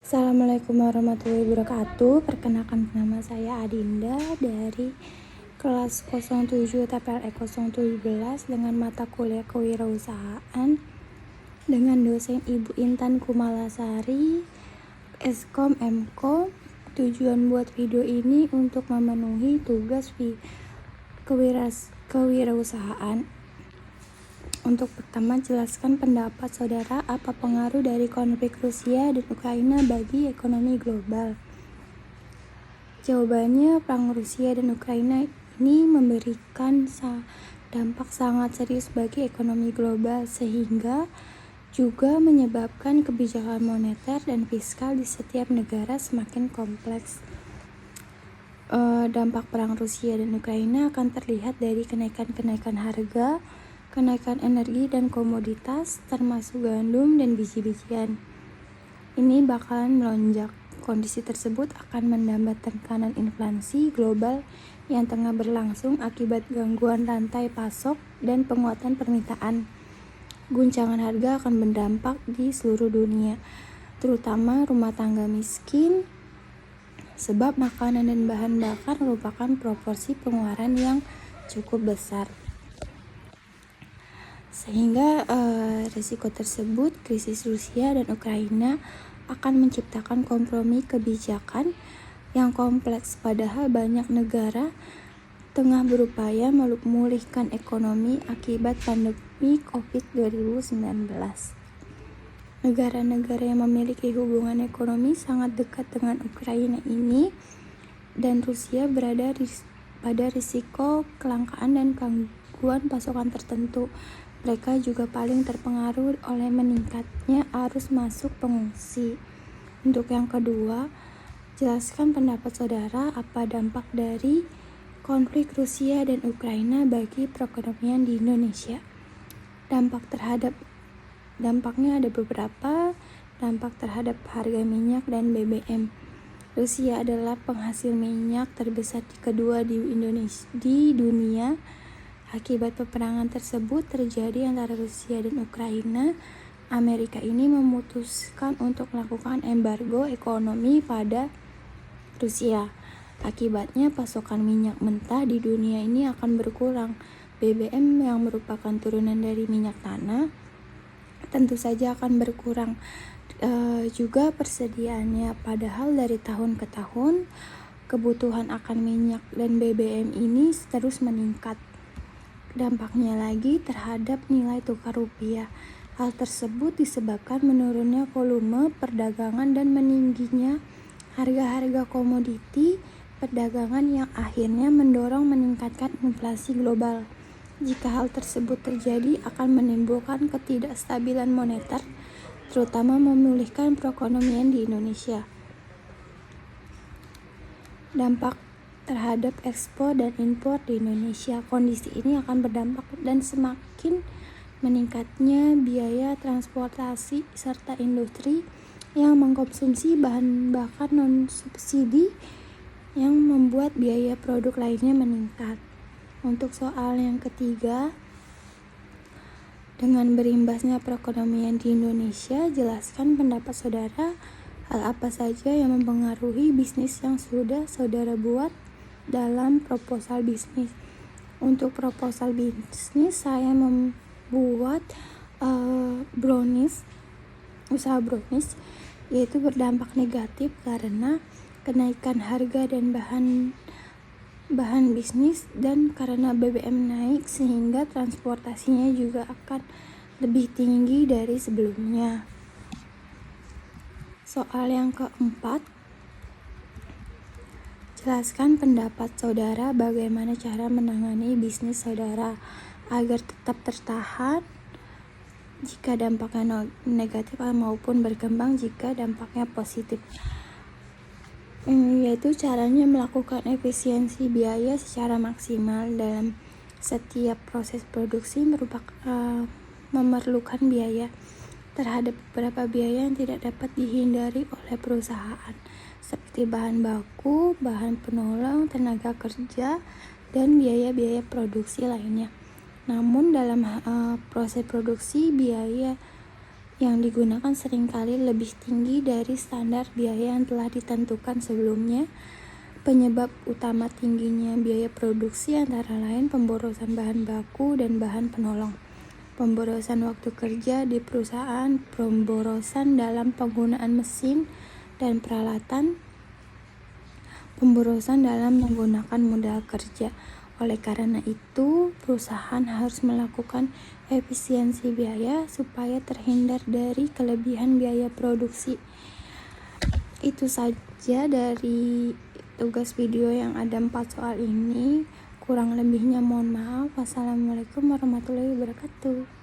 Assalamualaikum warahmatullahi wabarakatuh. Perkenalkan, nama saya Adinda dari kelas 07 TPLE 017 dengan mata kuliah kewirausahaan dengan dosen Ibu Intan Kumalasari, Eskom Mkom. Tujuan buat video ini untuk memenuhi tugas kewirausahaan. Untuk pertama, jelaskan pendapat saudara apa pengaruh dari konflik Rusia dan Ukraina bagi ekonomi global. Jawabannya, perang Rusia dan Ukraina ini memberikan dampak sangat serius bagi ekonomi global, sehingga juga menyebabkan kebijakan moneter dan fiskal di setiap negara semakin kompleks. Dampak perang Rusia dan Ukraina akan terlihat dari kenaikan harga, kenaikan energi dan komoditas, termasuk gandum dan biji-bijian. Ini bakalan melonjak. Kondisi tersebut akan menambah tekanan inflasi global yang tengah berlangsung akibat gangguan rantai pasok dan penguatan permintaan. Guncangan harga akan berdampak di seluruh dunia, terutama rumah tangga miskin, sebab makanan dan bahan bakar merupakan proporsi pengeluaran yang cukup besar. Sehingga risiko tersebut, krisis Rusia dan Ukraina akan menciptakan kompromi kebijakan yang kompleks, padahal banyak negara tengah berupaya memulihkan ekonomi akibat pandemi COVID-19. Negara-negara yang memiliki hubungan ekonomi sangat dekat dengan Ukraina ini dan Rusia berada pada risiko kelangkaan dan gangguan pasokan tertentu. Mereka juga paling terpengaruh oleh meningkatnya arus masuk pengungsi. Untuk yang kedua, jelaskan pendapat saudara apa dampak dari konflik Rusia dan Ukraina bagi perekonomian di Indonesia. Dampaknya ada beberapa. Dampak terhadap harga minyak dan BBM. Rusia adalah penghasil minyak terbesar kedua di dunia. Akibat peperangan tersebut terjadi antara Rusia dan Ukraina, Amerika ini memutuskan untuk melakukan embargo ekonomi pada Rusia. Akibatnya pasokan minyak mentah di dunia ini akan berkurang. BBM yang merupakan turunan dari minyak tanah tentu saja akan berkurang juga persediaannya, padahal dari tahun ke tahun kebutuhan akan minyak dan BBM ini terus meningkat. Dampaknya lagi terhadap nilai tukar rupiah. Hal tersebut disebabkan menurunnya volume perdagangan dan meningginya harga-harga komoditi perdagangan yang akhirnya mendorong meningkatkan inflasi global. Jika hal tersebut terjadi akan menimbulkan ketidakstabilan moneter, terutama memulihkan perekonomian di Indonesia. Dampak terhadap ekspor dan impor di Indonesia. Kondisi ini akan berdampak dan semakin meningkatnya biaya transportasi serta industri yang mengkonsumsi bahan bakar non-subsidi yang membuat biaya produk lainnya meningkat. Untuk soal yang ketiga, dengan berimbasnya perekonomian di Indonesia, jelaskan pendapat saudara hal apa saja yang mempengaruhi bisnis yang sudah saudara buat dalam proposal bisnis. Untuk proposal bisnis, saya membuat usaha brownies, yaitu berdampak negatif karena kenaikan harga dan bahan bisnis, dan karena BBM naik sehingga transportasinya juga akan lebih tinggi dari sebelumnya. Soal yang keempat, jelaskan pendapat saudara bagaimana cara menangani bisnis saudara agar tetap tertahan jika dampaknya negatif maupun berkembang jika dampaknya positif. Yaitu caranya melakukan efisiensi biaya secara maksimal dalam setiap proses produksi memerlukan biaya terhadap beberapa biaya yang tidak dapat dihindari oleh perusahaan, seperti bahan baku, bahan penolong, tenaga kerja, dan biaya-biaya produksi lainnya. Namun dalam proses produksi biaya yang digunakan seringkali lebih tinggi dari standar biaya yang telah ditentukan sebelumnya. Penyebab utama tingginya biaya produksi antara lain pemborosan bahan baku dan bahan penolong, pemborosan waktu kerja di perusahaan, pemborosan dalam penggunaan mesin dan peralatan, pemborosan dalam menggunakan modal kerja. Oleh karena itu, perusahaan harus melakukan efisiensi biaya supaya terhindar dari kelebihan biaya produksi. Itu saja dari tugas video yang ada 4 soal ini. Kurang lebihnya mohon maaf. Wassalamualaikum warahmatullahi wabarakatuh.